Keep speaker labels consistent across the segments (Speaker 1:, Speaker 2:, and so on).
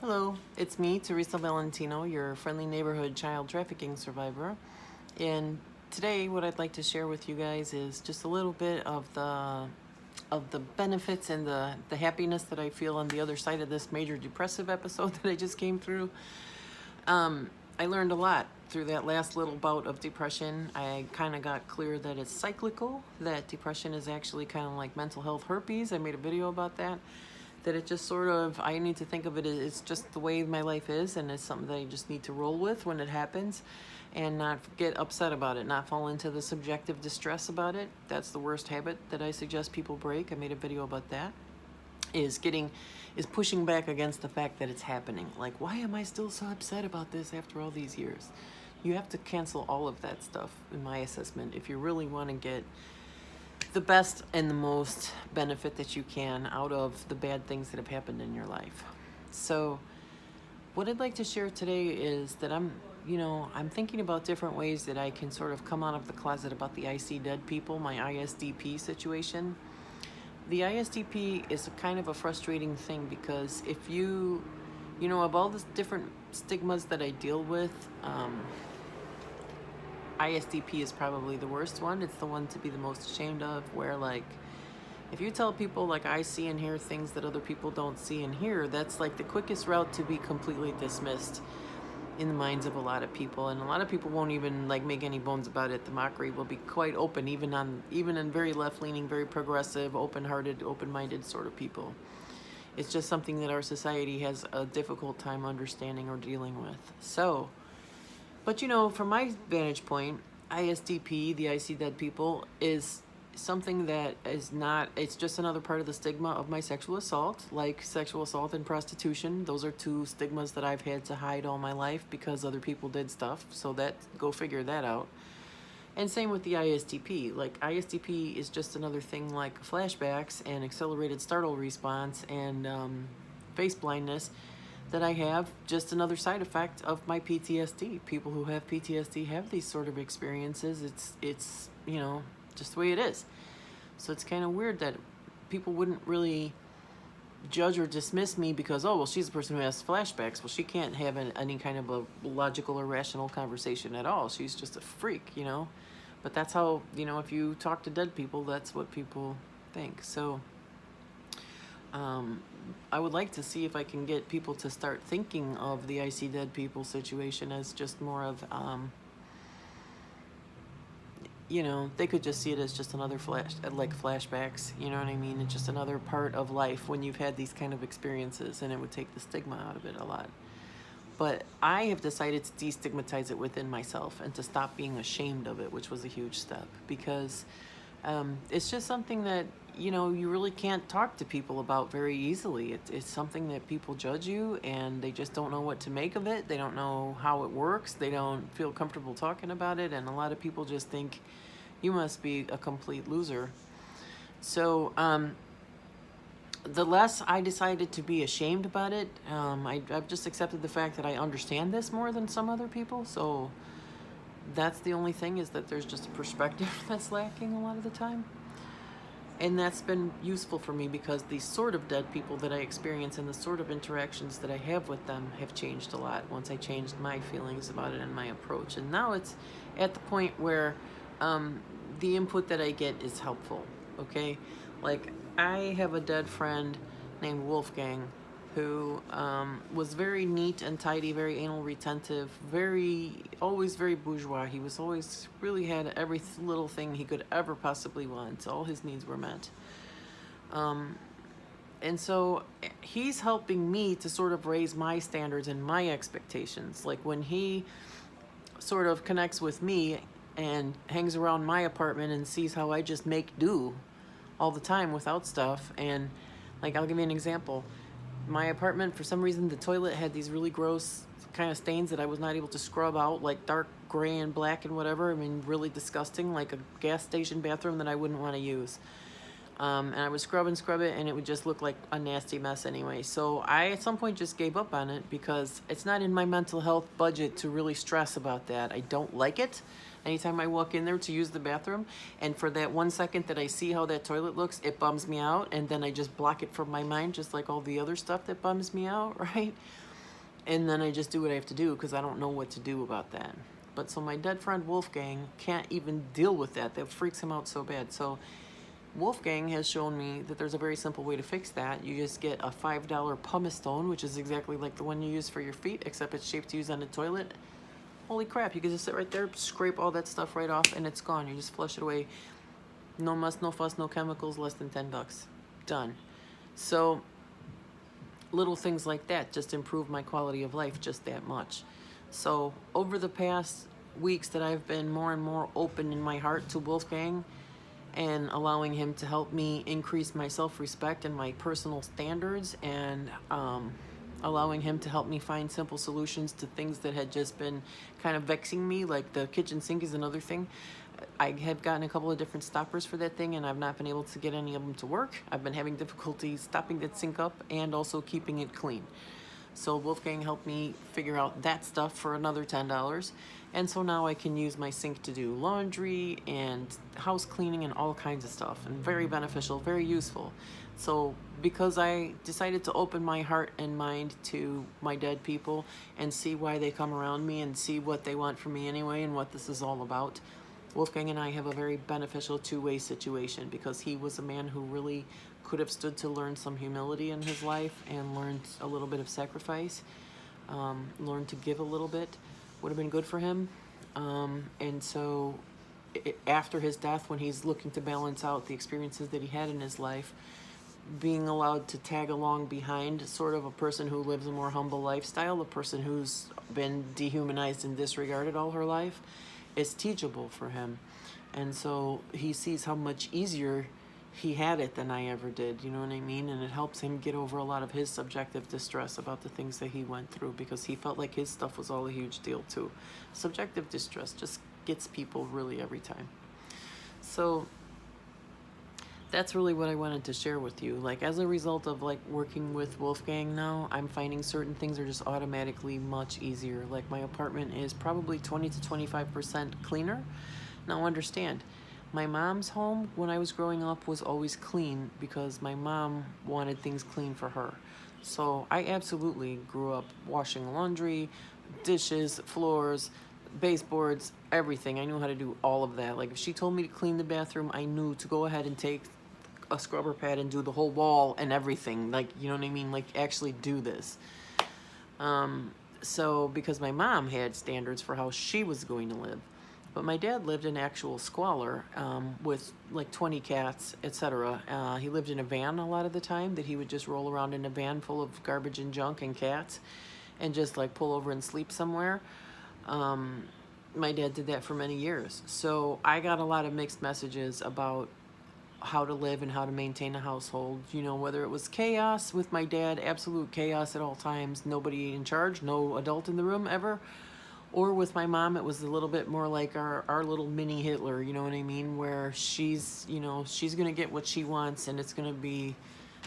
Speaker 1: Hello, it's me, Teresa Valentino, your friendly neighborhood child trafficking survivor. And today what I'd like to share with you guys is just a little bit of the benefits and the happiness that I feel on the other side of this major depressive episode that I just came through. I learned a lot through that last little bout of depression. I kind of got clear that it's cyclical, that depression is actually kind of like mental health herpes. I made a video about that. That it just sort of, I need to think of it as it's just the way my life is, and it's something that I just need to roll with when it happens and not get upset about it, not fall into the subjective distress about it. That's the worst habit that I suggest people break. I made a video about that. Is pushing back against the fact that it's happening. Like, why am I still so upset about this after all these years? You have to cancel all of that stuff, in my assessment, if you really want to get the best and the most benefit that you can out of the bad things that have happened in your life. So what I'd like to share today is that I'm thinking about different ways that I can sort of come out of the closet about the I see dead people, my ISDP situation. The ISDP is a kind of a frustrating thing because if of all the different stigmas that I deal with, ISDP is probably the worst one. It's the one to be the most ashamed of, where like if you tell people like I see and hear things that other people don't see and hear, that's like the quickest route to be completely dismissed in the minds of a lot of people, and a lot of people won't even like make any bones about it. The mockery will be quite open, even in very left-leaning, very progressive, open-hearted, open-minded sort of people. It's just something that our society has a difficult time understanding or dealing with. So, but from my vantage point, ISDP, the I see dead people, is something that is not, it's just another part of the stigma of my sexual assault, like sexual assault and prostitution. Those are two stigmas that I've had to hide all my life because other people did stuff. So go figure that out. And same with the ISDP. Like ISDP is just another thing like flashbacks and accelerated startle response and face blindness that I have, just another side effect of my PTSD. People who have PTSD have these sort of experiences. It's just the way it is. So it's kind of weird that people wouldn't really judge or dismiss me because, oh, well, she's a person who has flashbacks. Well, she can't have any kind of a logical or rational conversation at all. She's just a freak, But that's how, if you talk to dead people, that's what people think. So I would like to see if I can get people to start thinking of the I see dead people situation as just more of, they could just see it as just another flashbacks, you know what I mean? It's just another part of life when you've had these kind of experiences, and it would take the stigma out of it a lot. But I have decided to destigmatize it within myself and to stop being ashamed of it, which was a huge step, because it's just something that, you really can't talk to people about very easily. It's something that people judge you and they just don't know what to make of it. They don't know how it works. They don't feel comfortable talking about it. And a lot of people just think you must be a complete loser. So the less I decided to be ashamed about it, I've just accepted the fact that I understand this more than some other people. So that's the only thing, is that there's just a perspective that's lacking a lot of the time. And that's been useful for me because these sort of dead people that I experience and the sort of interactions that I have with them have changed a lot once I changed my feelings about it and my approach. And now it's at the point where the input that I get is helpful, okay? Like, I have a dead friend named Wolfgang who was very neat and tidy, very anal retentive, always very bourgeois. He was always really had every little thing he could ever possibly want. All his needs were met. And so he's helping me to sort of raise my standards and my expectations. Like when he sort of connects with me and hangs around my apartment and sees how I just make do all the time without stuff. And like, I'll give you an example. My apartment, for some reason, the toilet had these really gross kind of stains that I was not able to scrub out, like dark gray and black and whatever. I mean, really disgusting, like a gas station bathroom that I wouldn't want to use. And I would scrub it, and it would just look like a nasty mess anyway. So I, at some point, just gave up on it because it's not in my mental health budget to really stress about that. I don't like it. Anytime I walk in there to use the bathroom, and for that 1 second that I see how that toilet looks, it bums me out, and then I just block it from my mind, just like all the other stuff that bums me out, right? And then I just do what I have to do because I don't know what to do about that. But so my dead friend Wolfgang can't even deal with that. That freaks him out so bad. So Wolfgang has shown me that there's a very simple way to fix that. You just get a $5 pumice stone, which is exactly like the one you use for your feet, except it's shaped to use on the toilet. Holy crap, you can just sit right there, scrape all that stuff right off, and it's gone. You just flush it away. No muss, no fuss, no chemicals, less than 10 bucks. Done. So little things like that just improve my quality of life just that much. So over the past weeks that I've been more and more open in my heart to Wolfgang and allowing him to help me increase my self-respect and my personal standards, and allowing him to help me find simple solutions to things that had just been kind of vexing me, like the kitchen sink is another thing. I have gotten a couple of different stoppers for that thing, and I've not been able to get any of them to work. I've been having difficulty stopping that sink up and also keeping it clean. So Wolfgang helped me figure out that stuff for another $10. And so now I can use my sink to do laundry and house cleaning and all kinds of stuff. And very beneficial, very useful. So because I decided to open my heart and mind to my dead people and see why they come around me and see what they want from me anyway and what this is all about, Wolfgang and I have a very beneficial two-way situation, because he was a man who really could have stood to learn some humility in his life and learned a little bit of sacrifice, learned to give a little bit, would have been good for him. And so after his death, when he's looking to balance out the experiences that he had in his life, being allowed to tag along behind sort of a person who lives a more humble lifestyle, a person who's been dehumanized and disregarded all her life, is teachable for him. And so he sees how much easier he had it than I ever did, you know what I mean? And it helps him get over a lot of his subjective distress about the things that he went through, because he felt like his stuff was all a huge deal too. Subjective distress just gets people really every time. So that's really what I wanted to share with you. Like, as a result of like working with Wolfgang now, I'm finding certain things are just automatically much easier. Like, my apartment is probably 20 to 25% cleaner. Now understand, my mom's home when I was growing up was always clean because my mom wanted things clean for her. So I absolutely grew up washing laundry, dishes, floors, baseboards, everything. I knew how to do all of that. Like, if she told me to clean the bathroom, I knew to go ahead and take a scrubber pad and do the whole wall and everything. Like, you know what I mean? Like, actually do this. So because my mom had standards for how she was going to live. But my dad lived in actual squalor, with like 20 cats, etc. He lived in a van a lot of the time, that he would just roll around in a van full of garbage and junk and cats and just like pull over and sleep somewhere. My dad did that for many years. So I got a lot of mixed messages about how to live and how to maintain a household. You know, whether it was chaos with my dad, absolute chaos at all times, nobody in charge, no adult in the room ever. Or with my mom, it was a little bit more like our little mini Hitler, you know what I mean? Where she's, you know, she's going to get what she wants, and it's going to be,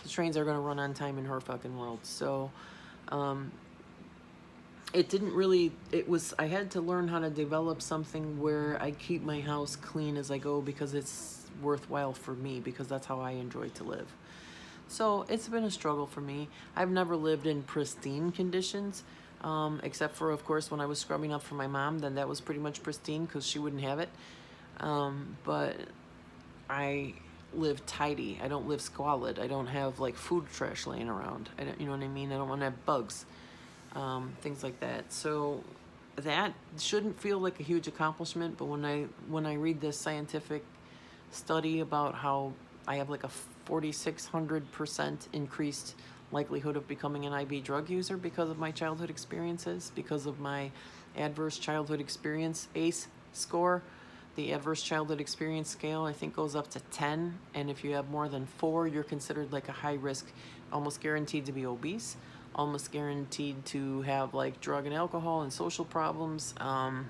Speaker 1: the trains are going to run on time in her fucking world. So, it didn't really, I had to learn how to develop something where I keep my house clean as I go, because it's worthwhile for me, because that's how I enjoy to live. So it's been a struggle for me. I've never lived in pristine conditions. Except for, of course, when I was scrubbing up for my mom, then that was pretty much pristine because she wouldn't have it. But I live tidy. I don't live squalid. I don't have like food trash laying around. I don't, you know what I mean? I don't want to have bugs, things like that. So that shouldn't feel like a huge accomplishment. But when I read this scientific study about how I have like a 4,600% increased likelihood of becoming an IV drug user because of my childhood experiences, because of my adverse childhood experience ACE score. The adverse childhood experience scale, I think, goes up to 10, and if you have more than 4, you're considered like a high risk, almost guaranteed to be obese, almost guaranteed to have like drug and alcohol and social problems. And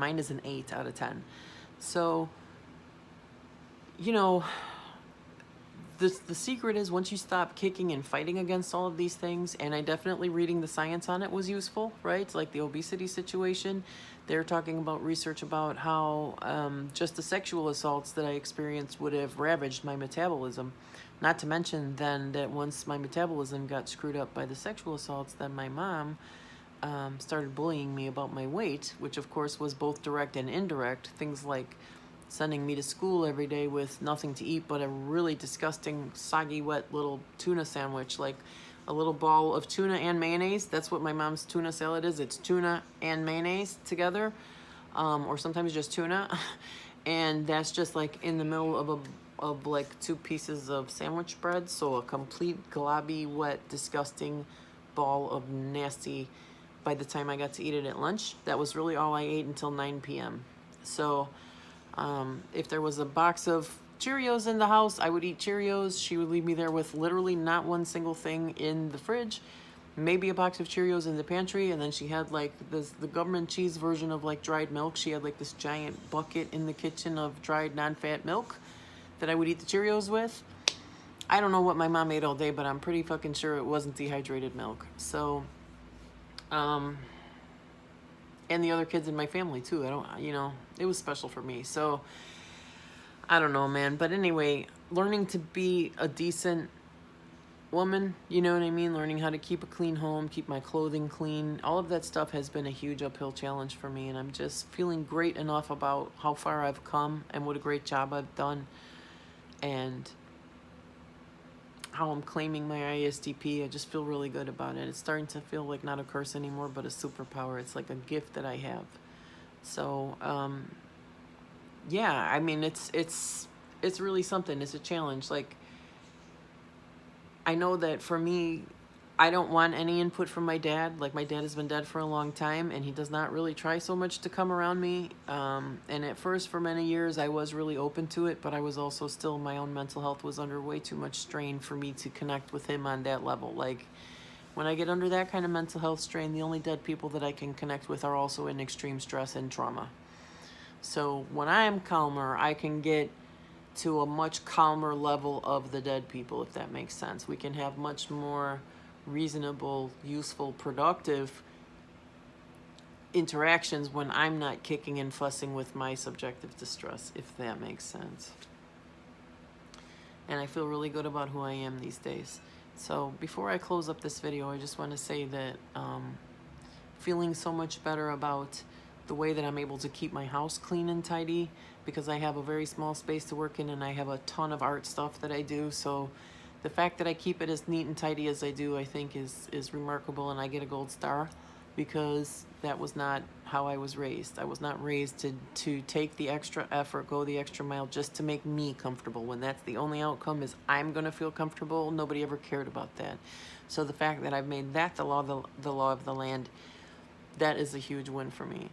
Speaker 1: mine is an 8 out of 10. So, you know, the secret is, once you stop kicking and fighting against all of these things, and I definitely reading the science on it was useful, right? Like the obesity situation, they're talking about research about how just the sexual assaults that I experienced would have ravaged my metabolism Not to mention then that once my metabolism got screwed up by the sexual assaults, then my mom started bullying me about my weight, which of course was both direct and indirect. Things like sending me to school every day with nothing to eat but a really disgusting, soggy, wet little tuna sandwich, like a little ball of tuna and mayonnaise. That's what my mom's tuna salad is. It's tuna and mayonnaise together, or sometimes just tuna. And that's just like in the middle of like 2 pieces of sandwich bread. So a complete globby, wet, disgusting ball of nasty. By the time I got to eat it at lunch, that was really all I ate until 9 p.m. So if there was a box of Cheerios in the house, I would eat Cheerios. She would leave me there with literally not one single thing in the fridge. Maybe a box of Cheerios in the pantry, and then she had like the government cheese version of like dried milk. She had like this giant bucket in the kitchen of dried non-fat milk that I would eat the Cheerios with. I don't know what my mom ate all day, but I'm pretty fucking sure it wasn't dehydrated milk. So, and the other kids in my family too. It was special for me. So, I don't know, man. But anyway, learning to be a decent woman, you know what I mean? Learning how to keep a clean home, keep my clothing clean. All of that stuff has been a huge uphill challenge for me. And I'm just feeling great enough about how far I've come and what a great job I've done. And how I'm claiming my ISDP. I just feel really good about it. It's starting to feel like not a curse anymore, but a superpower. It's like a gift that I have. So, yeah, I mean, it's really something. It's a challenge. Like, I know that for me, I don't want any input from my dad. Like, my dad has been dead for a long time, and he does not really try so much to come around me. And at first, for many years, I was really open to it, but I was also still, my own mental health was under way too much strain for me to connect with him on that level. Like, when I get under that kind of mental health strain, the only dead people that I can connect with are also in extreme stress and trauma. So when I am calmer, I can get to a much calmer level of the dead people, if that makes sense. We can have much more reasonable, useful, productive interactions when I'm not kicking and fussing with my subjective distress, if that makes sense. And I feel really good about who I am these days. So before I close up this video, I just want to say that feeling so much better about the way that I'm able to keep my house clean and tidy, because I have a very small space to work in and I have a ton of art stuff that I do. So the fact that I keep it as neat and tidy as I do, I think is remarkable, and I get a gold star because that was not how I was raised. I was not raised to take the extra effort, go the extra mile just to make me comfortable. When that's the only outcome is I'm gonna feel comfortable, nobody ever cared about that. So the fact that I've made that the law of the land, that is a huge win for me.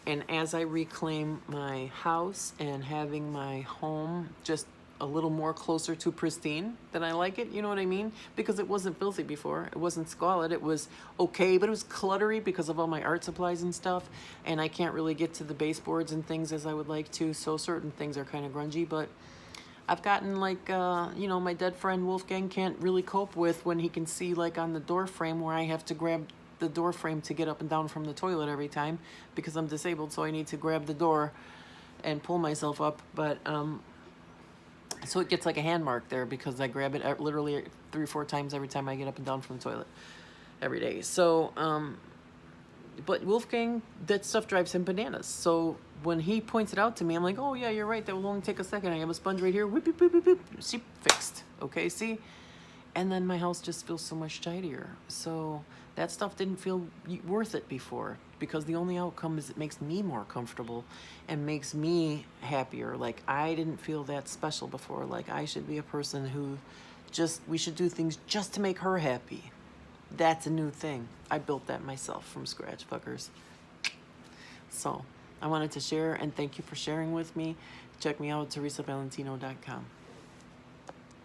Speaker 1: And as I reclaim my house and having my home just a little more closer to pristine than I like it, you know what I mean? Because it wasn't filthy before. It wasn't squalid. It was okay, but it was cluttery because of all my art supplies and stuff. And I can't really get to the baseboards and things as I would like to. So certain things are kind of grungy, but I've gotten like, my dead friend Wolfgang can't really cope with when he can see like on the door frame where I have to grab the door frame to get up and down from the toilet every time because I'm disabled. So I need to grab the door and pull myself up. But, so it gets like a hand mark there because I grab it literally 3 or 4 times every time I get up and down from the toilet every day. So, but Wolfgang, that stuff drives him bananas. So when he points it out to me, I'm like, oh yeah, you're right. That will only take a second. I have a sponge right here. Whip, whip, whip, whip, whip. See, fixed. Okay, see? And then my house just feels so much tidier. So that stuff didn't feel worth it before because the only outcome is it makes me more comfortable and makes me happier. Like, I didn't feel that special before. Like, I should be a person who we should do things just to make her happy. That's a new thing. I built that myself from scratch, fuckers. So I wanted to share, and thank you for sharing with me. Check me out at teresavalentino.com.